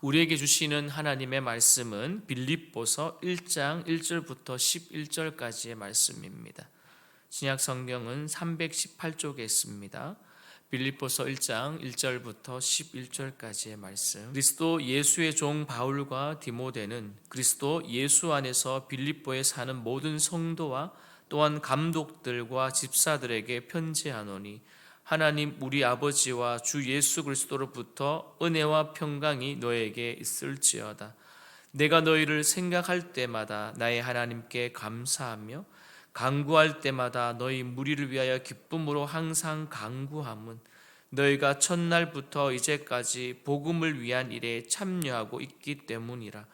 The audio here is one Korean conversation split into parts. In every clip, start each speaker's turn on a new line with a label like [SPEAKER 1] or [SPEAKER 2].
[SPEAKER 1] 우리에게 주시는 하나님의 말씀은 빌립보서 1장 1절부터 11절까지의 말씀입니다. 신약 성경은 318쪽에 있습니다. 빌립보서 1장 1절부터 11절까지의 말씀. 그리스도 예수의 종 바울과 디모데는 그리스도 예수 안에서 빌립보에 사는 모든 성도와 또한 감독들과 집사들에게 편지하노니 하나님 우리 아버지와 주 예수 그리스도로부터 은혜와 평강이 너에게 있을지어다. 내가 너희를 생각할 때마다 나의 하나님께 감사하며 간구할 때마다 너희 무리를 위하여 기쁨으로 항상 간구함은 너희가 첫날부터 이제까지 복음을 위한 일에 참여하고 있기 때문이라.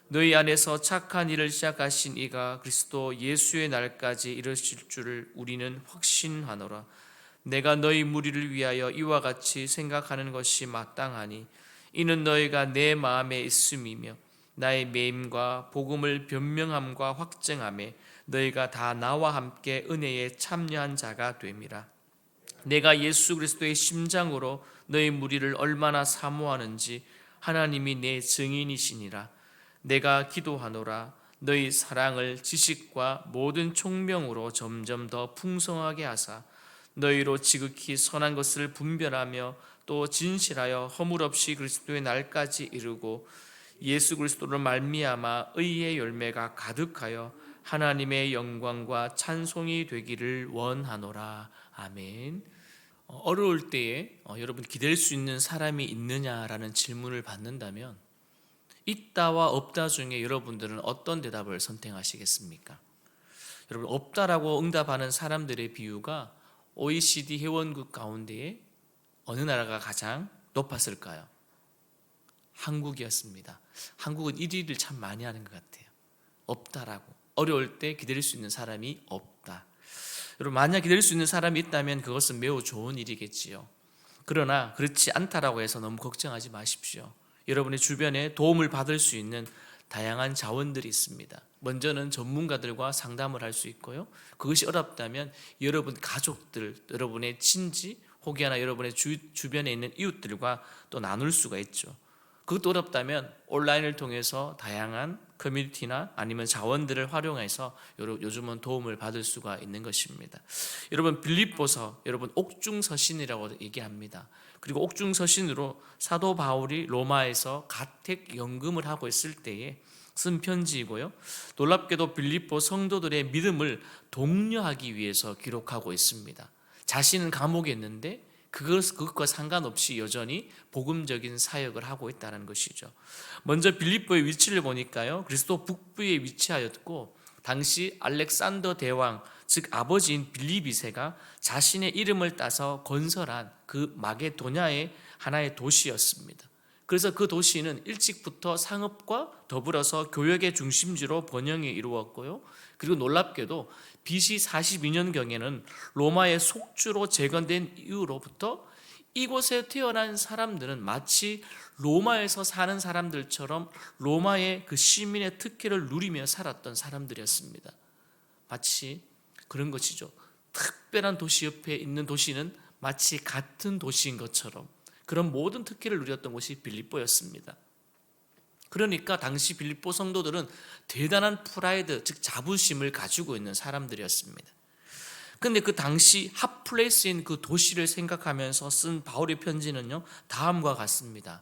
[SPEAKER 1] 너희 안에서 착한 일을 시작하신 이가 그리스도 예수의 날까지 이르실 줄을 우리는 확신하노라. 내가 너희 무리를 위하여 이와 같이 생각하는 것이 마땅하니 이는 너희가 내 마음에 있음이며 나의 매임과 복음을 변명함과 확증함에 너희가 다 나와 함께 은혜에 참여한 자가 됨이라. 내가 예수 그리스도의 심장으로 너희 무리를 얼마나 사모하는지 하나님이 내 증인이시니라. 내가 기도하노라. 너희 사랑을 지식과 모든 총명으로 점점 더 풍성하게 하사 너희로 지극히 선한 것을 분별하며 또 진실하여 허물 없이 그리스도의 날까지 이루고 예수 그리스도로 말미암아 의의 열매가 가득하여 하나님의 영광과 찬송이 되기를 원하노라. 아멘. 어려울 때에 여러분 기댈 수 있는 사람이 있느냐라는 질문을 받는다면 있다와 없다 중에 여러분들은 어떤 대답을 선택하시겠습니까? 여러분 없다라고 응답하는 사람들의 비율가 OECD 회원국 가운데에 어느 나라가 가장 높았을까요? 한국이었습니다. 한국은 1위를 참 많이 하는 것 같아요. 없다라고. 어려울 때 기다릴 수 있는 사람이 없다. 여러분 만약 기다릴 수 있는 사람이 있다면 그것은 매우 좋은 일이겠지요. 그러나 그렇지 않다라고 해서 너무 걱정하지 마십시오. 여러분의 주변에 도움을 받을 수 있는 다양한 자원들이 있습니다. 먼저는 전문가들과 상담을 할 수 있고요. 그것이 어렵다면 여러분 가족들, 여러분의 친지 혹여나 여러분의 주변에 있는 이웃들과 또 나눌 수가 있죠. 그것도 어렵다면 온라인을 통해서 다양한 커뮤니티나 아니면 자원들을 활용해서 요즘은 도움을 받을 수가 있는 것입니다. 여러분 빌립보서 여러분 옥중서신이라고 얘기합니다. 그리고 옥중서신으로 사도 바울이 로마에서 가택 연금을 하고 있을 때에 쓴 편지이고요. 놀랍게도 빌립보 성도들의 믿음을 독려하기 위해서 기록하고 있습니다. 자신은 감옥에 있는데 그것과 상관없이 여전히 복음적인 사역을 하고 있다는 것이죠. 먼저 빌립보의 위치를 보니까요. 그리스도 북부에 위치하였고 당시 알렉산더 대왕 즉 아버지인 빌립 2세가 자신의 이름을 따서 건설한 그 마게도냐의 하나의 도시였습니다. 그래서 그 도시는 일찍부터 상업과 더불어서 교역의 중심지로 번영이 이루었고요. 그리고 놀랍게도 BC 42년경에는 로마의 속주로 재건된 이후로부터 이곳에 태어난 사람들은 마치 로마에서 사는 사람들처럼 로마의 그 시민의 특혜를 누리며 살았던 사람들이었습니다. 마치 그런 것이죠. 특별한 도시 옆에 있는 도시는 마치 같은 도시인 것처럼 그런 모든 특혜를 누렸던 곳이 빌립보였습니다. 그러니까 당시 빌립보 성도들은 대단한 프라이드, 즉 자부심을 가지고 있는 사람들이었습니다. 그런데 그 당시 핫플레이스인 그 도시를 생각하면서 쓴 바울의 편지는요, 다음과 같습니다.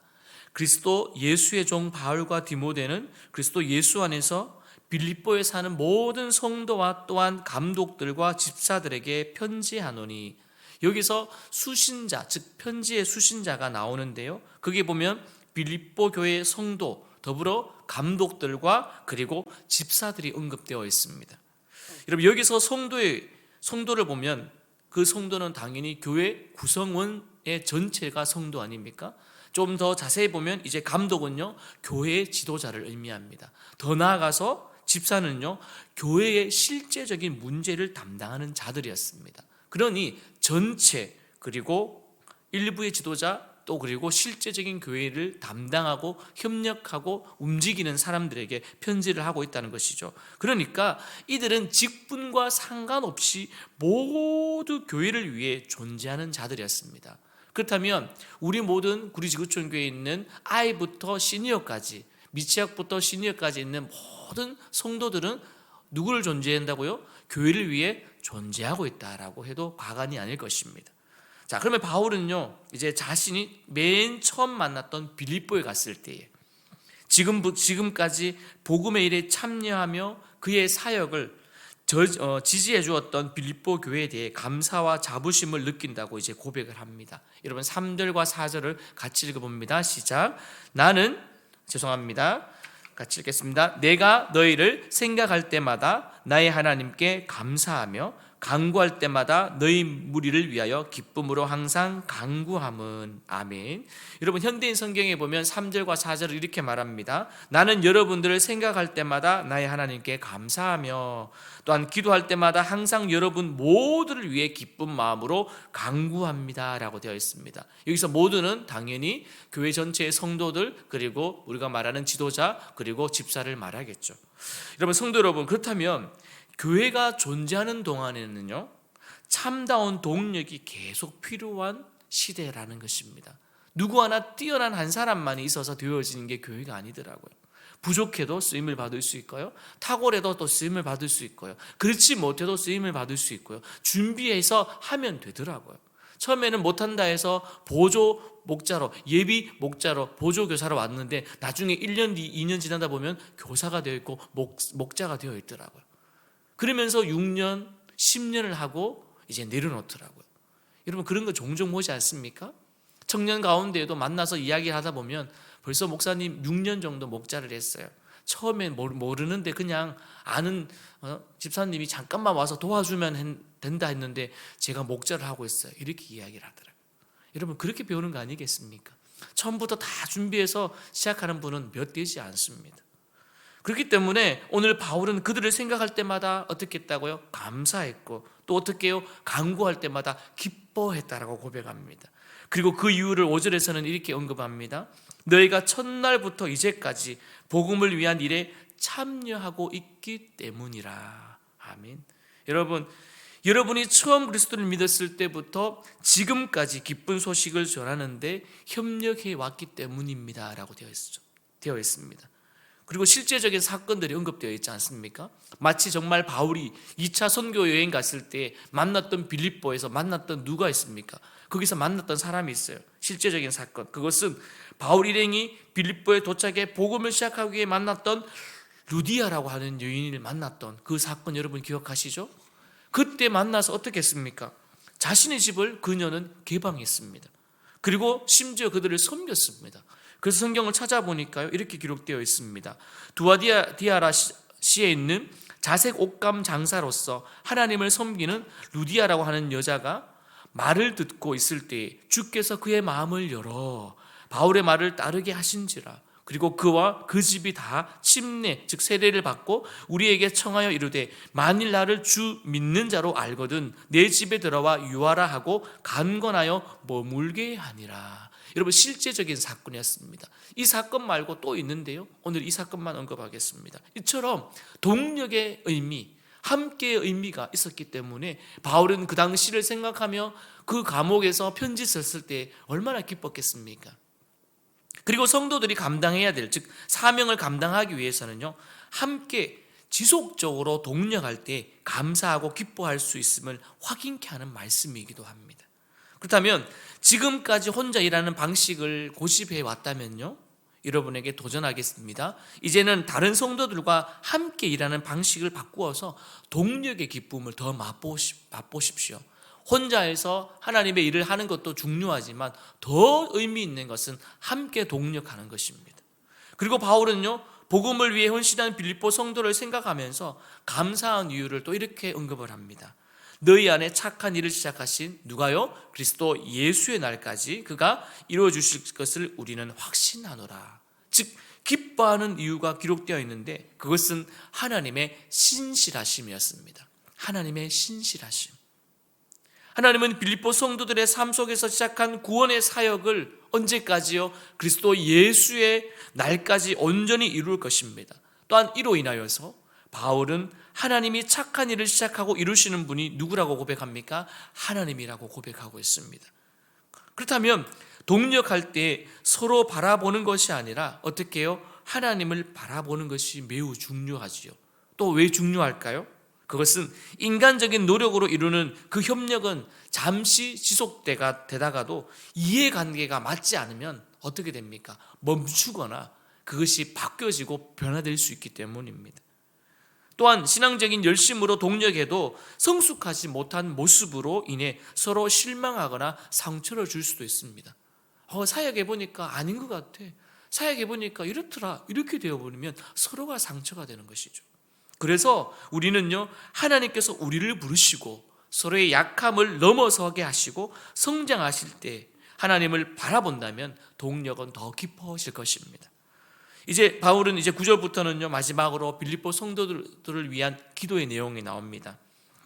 [SPEAKER 1] 그리스도 예수의 종 바울과 디모데는 그리스도 예수 안에서 빌립보에 사는 모든 성도와 또한 감독들과 집사들에게 편지하노니, 여기서 수신자, 즉 편지의 수신자가 나오는데요. 거기에 보면 빌립보 교회의 성도, 더불어 감독들과 그리고 집사들이 언급되어 있습니다. 여러분 여기서 성도를 보면 그 성도는 당연히 교회 구성원의 전체가 성도 아닙니까? 좀 더 자세히 보면 이제 감독은요 교회의 지도자를 의미합니다. 더 나아가서 집사는요 교회의 실제적인 문제를 담당하는 자들이었습니다. 그러니 전체 그리고 일부의 지도자 또 그리고 실제적인 교회를 담당하고 협력하고 움직이는 사람들에게 편지를 하고 있다는 것이죠. 그러니까 이들은 직분과 상관없이 모두 교회를 위해 존재하는 자들이었습니다. 그렇다면 우리 모든 구리지구촌교회에 있는 아이부터 시니어까지, 미취학부터 시니어까지 있는 모든 성도들은 누구를 존재한다고요? 교회를 위해 존재하고 있다라고 해도 과언이 아닐 것입니다. 자, 그러면 바울은요, 이제 자신이 맨 처음 만났던 빌립보에 갔을 때에 지금까지 복음의 일에 참여하며 그의 사역을 지지해 주었던 빌립보 교회에 대해 감사와 자부심을 느낀다고 이제 고백을 합니다. 여러분 3절과 4절을 같이 읽어봅니다. 시작. 같이 읽겠습니다. 내가 너희를 생각할 때마다 나의 하나님께 감사하며 간구할 때마다 너희 무리를 위하여 기쁨으로 항상 간구함은. 아멘. 여러분 현대인 성경에 보면 3절과 4절을 이렇게 말합니다. 나는 여러분들을 생각할 때마다 나의 하나님께 감사하며 또한 기도할 때마다 항상 여러분 모두를 위해 기쁜 마음으로 간구합니다 라고 되어 있습니다. 여기서 모두는 당연히 교회 전체의 성도들, 그리고 우리가 말하는 지도자, 그리고 집사를 말하겠죠. 여러분 성도 여러분, 그렇다면 교회가 존재하는 동안에는요, 참다운 동력이 계속 필요한 시대라는 것입니다. 누구 하나 뛰어난 한 사람만이 있어서 되어지는 게 교회가 아니더라고요. 부족해도 쓰임을 받을 수 있고요, 탁월해도 또 쓰임을 받을 수 있고요, 그렇지 못해도 쓰임을 받을 수 있고요, 준비해서 하면 되더라고요. 처음에는 못한다 해서 보조 목자로, 예비 목자로, 보조 교사로 왔는데 나중에 1년 뒤, 2년 지나다 보면 교사가 되어 있고 목자가 되어 있더라고요. 그러면서 6년, 10년을 하고 이제 내려놓더라고요. 여러분 그런 거 종종 보지 않습니까? 청년 가운데에도 만나서 이야기를 하다 보면 벌써 목사님 6년 정도 목자를 했어요. 처음엔 모르는데 그냥 아는 집사님이 잠깐만 와서 도와주면 된다 했는데 제가 목자를 하고 있어요. 이렇게 이야기를 하더라고요. 여러분 그렇게 배우는 거 아니겠습니까? 처음부터 다 준비해서 시작하는 분은 몇 되지 않습니다. 그렇기 때문에 오늘 바울은 그들을 생각할 때마다 어떻게 했다고요? 감사했고, 또 어떻게 해요? 간구할 때마다 기뻐했다라고 고백합니다. 그리고 그 이유를 5절에서는 이렇게 언급합니다. 너희가 첫날부터 이제까지 복음을 위한 일에 참여하고 있기 때문이라. 아멘. 여러분이 처음 그리스도를 믿었을 때부터 지금까지 기쁜 소식을 전하는데 협력해 왔기 때문입니다 라고 되어 있습니다. 그리고 실제적인 사건들이 언급되어 있지 않습니까? 마치 정말 바울이 2차 선교 여행 갔을 때 만났던 빌립보에서 만났던 누가 있습니까? 거기서 만났던 사람이 있어요. 실제적인 사건. 그것은 바울 일행이 빌립보에 도착해 복음을 시작하기 위해 만났던 루디아라고 하는 여인을 만났던 그 사건 여러분 기억하시죠? 그때 만나서 어떻게 했습니까? 자신의 집을 그녀는 개방했습니다. 그리고 심지어 그들을 섬겼습니다. 그래서 성경을 찾아보니까요, 이렇게 기록되어 있습니다. 두아디아라 시에 있는 자색 옷감 장사로서 하나님을 섬기는 루디아라고 하는 여자가 말을 듣고 있을 때 주께서 그의 마음을 열어 바울의 말을 따르게 하신지라. 그리고 그와 그 집이 다 침례 즉 세례를 받고 우리에게 청하여 이르되 만일 나를 주 믿는 자로 알거든 내 집에 들어와 유하라 하고 간건하여 머물게 하니라. 여러분 실제적인 사건이었습니다. 이 사건 말고 또 있는데요, 오늘 이 사건만 언급하겠습니다. 이처럼 동력의 의미, 함께의 의미가 있었기 때문에 바울은 그 당시를 생각하며 그 감옥에서 편지 썼을 때 얼마나 기뻤겠습니까? 그리고 성도들이 감당해야 될, 즉 사명을 감당하기 위해서는요, 함께 지속적으로 동력할 때 감사하고 기뻐할 수 있음을 확인케 하는 말씀이기도 합니다. 그렇다면 지금까지 혼자 일하는 방식을 고집해 왔다면요, 여러분에게 도전하겠습니다. 이제는 다른 성도들과 함께 일하는 방식을 바꾸어서 동력의 기쁨을 더 맛보십시오. 혼자해서 하나님의 일을 하는 것도 중요하지만 더 의미 있는 것은 함께 동력하는 것입니다. 그리고 바울은요, 복음을 위해 헌신한 빌립보 성도를 생각하면서 감사한 이유를 또 이렇게 언급을 합니다. 너희 안에 착한 일을 시작하신 누가요? 그리스도 예수의 날까지 그가 이루어 주실 것을 우리는 확신하노라. 즉 기뻐하는 이유가 기록되어 있는데 그것은 하나님의 신실하심이었습니다. 하나님의 신실하심. 하나님은 빌립보 성도들의 삶 속에서 시작한 구원의 사역을 언제까지요? 그리스도 예수의 날까지 온전히 이룰 것입니다. 또한 이로 인하여서 바울은 하나님이 착한 일을 시작하고 이루시는 분이 누구라고 고백합니까? 하나님이라고 고백하고 있습니다. 그렇다면 동력할 때 서로 바라보는 것이 아니라 어떻게 해요? 하나님을 바라보는 것이 매우 중요하지요. 또 왜 중요할까요? 그것은 인간적인 노력으로 이루는 그 협력은 잠시 지속되다가도 이해관계가 맞지 않으면 어떻게 됩니까? 멈추거나 그것이 바뀌어지고 변화될 수 있기 때문입니다. 또한 신앙적인 열심으로 동력해도 성숙하지 못한 모습으로 인해 서로 실망하거나 상처를 줄 수도 있습니다. 사역해 보니까 아닌 것 같아. 사역해 보니까 이렇더라. 이렇게 되어버리면 서로가 상처가 되는 것이죠. 그래서 우리는요, 하나님께서 우리를 부르시고 서로의 약함을 넘어서게 하시고 성장하실 때 하나님을 바라본다면 동력은 더 깊어질 것입니다. 이제 바울은 이제 9절부터는요, 마지막으로 빌립보 성도들을 위한 기도의 내용이 나옵니다.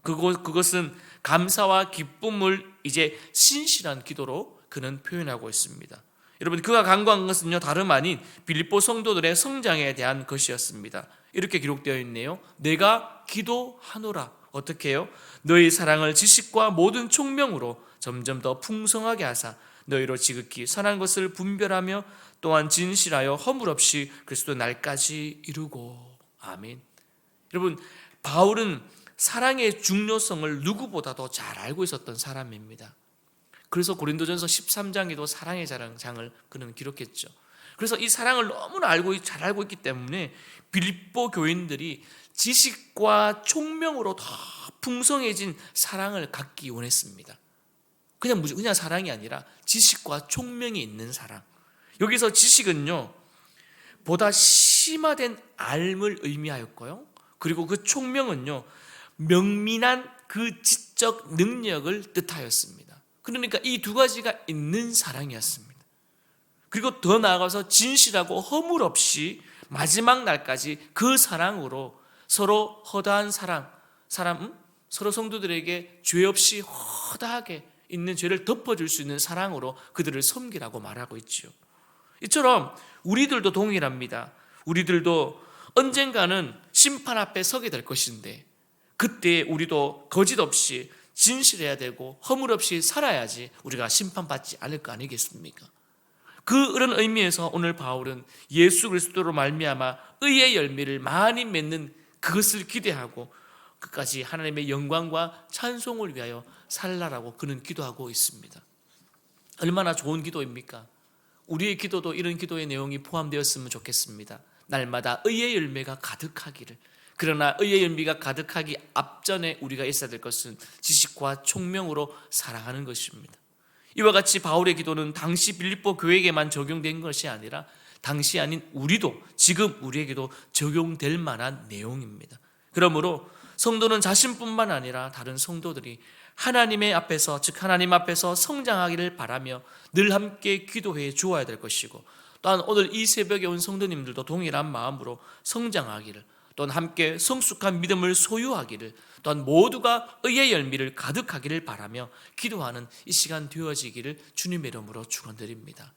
[SPEAKER 1] 그것은 감사와 기쁨을 이제 신실한 기도로 그는 표현하고 있습니다. 여러분, 그가 간구한 것은요, 다름 아닌 빌립보 성도들의 성장에 대한 것이었습니다. 이렇게 기록되어 있네요. 내가 기도하노라. 어떻게 해요? 너희 사랑을 지식과 모든 총명으로 점점 더 풍성하게 하사 너희로 지극히 선한 것을 분별하며 또한 진실하여 허물 없이 그리스도 날까지 이루고. 아멘. 여러분, 바울은 사랑의 중요성을 누구보다도 잘 알고 있었던 사람입니다. 그래서 고린도전서 13장에도 사랑의 장을 그는 기록했죠. 그래서 이 사랑을 너무나 잘 알고 있기 때문에 빌립보 교인들이 지식과 총명으로 더 풍성해진 사랑을 갖기 원했습니다. 그냥 사랑이 아니라 지식과 총명이 있는 사랑. 여기서 지식은요, 보다 심화된 알을 의미하였고요, 그리고 그 총명은요, 명민한 그 지적 능력을 뜻하였습니다. 그러니까 이 두 가지가 있는 사랑이었습니다. 그리고 더 나아가서 진실하고 허물 없이 마지막 날까지 그 사랑으로 서로 허다한 서로 성도들에게 죄 없이 허다하게 있는 죄를 덮어줄 수 있는 사랑으로 그들을 섬기라고 말하고 있지요. 이처럼 우리들도 동일합니다. 우리들도 언젠가는 심판 앞에 서게 될 것인데 그때 우리도 거짓 없이 진실해야 되고 허물 없이 살아야지 우리가 심판받지 않을 거 아니겠습니까? 그런 의미에서 오늘 바울은 예수 그리스도로 말미암아 의의 열매를 많이 맺는 그것을 기대하고 끝까지 하나님의 영광과 찬송을 위하여 살라라고 그는 기도하고 있습니다. 얼마나 좋은 기도입니까? 우리의 기도도 이런 기도의 내용이 포함되었으면 좋겠습니다. 날마다 의의 열매가 가득하기를. 그러나 의의 열매가 가득하기 앞전에 우리가 있어야 될 것은 지식과 총명으로 사랑하는 것입니다. 이와 같이 바울의 기도는 당시 빌립보 교회에게만 적용된 것이 아니라 당시 아닌 우리도 지금 우리에게도 적용될 만한 내용입니다. 그러므로 성도는 자신뿐만 아니라 다른 성도들이 하나님 앞에서 성장하기를 바라며 늘 함께 기도해 주어야 될 것이고, 또한 오늘 이 새벽에 온 성도님들도 동일한 마음으로 성장하기를, 또한 함께 성숙한 믿음을 소유하기를, 또한 모두가 의의 열매를 가득하기를 바라며 기도하는 이 시간 되어지기를 주님의 이름으로 축원드립니다.